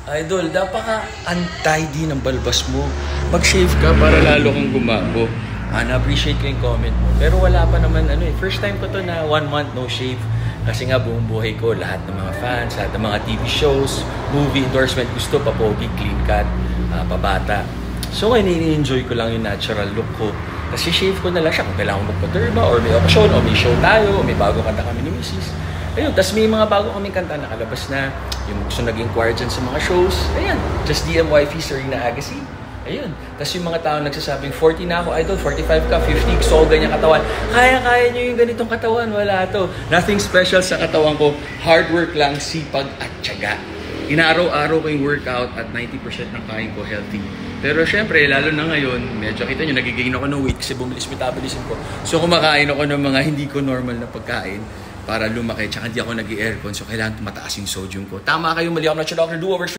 Idol, napaka-untidy ng balbas mo. Mag-shave ka para lalo kang gumago. Na-appreciate ko yung comment mo. Pero wala pa naman, first time ko to na 1 month no shave. Kasi nga buong buhay ko, lahat ng mga fans, lahat ng mga TV shows, movie endorsement, gusto pa pogi, clean cut, pabata. So ngayon, enjoy ko lang yung natural look ko. Kasi shave ko na lang siya kung kailangan ko magpa-derma or may occasion o may show tayo o may bago kanta kami ni Mrs. Ayun, tas may mga bago kaming kanta nakalabas na yung gusto nag-inquire dyan sa mga shows. Ayan, just DM Wifey Serena Agassi. Ayun. Tapos yung mga tao nagsasabing 40 na ako, idol, 45 ka, 50, gusto ko ganyan katawan. Kaya nyo yung ganitong katawan, wala to. Nothing special sa katawan ko. Hard work lang, sipag at tiyaga. Inaaraw-araw ko yung workout at 90% ng kain ko healthy. Pero syempre, lalo na ngayon, medyo kita nyo, nagigain ako ng weight kasi bumilis metabolism ko. So kumakain ako ng mga hindi ko normal na pagkain para lumaki. Tsaka hindi ako nag-i-aircon, so kailangan mataas yung sodium ko. Tama kayo, mali ako na Dr. Do-overs.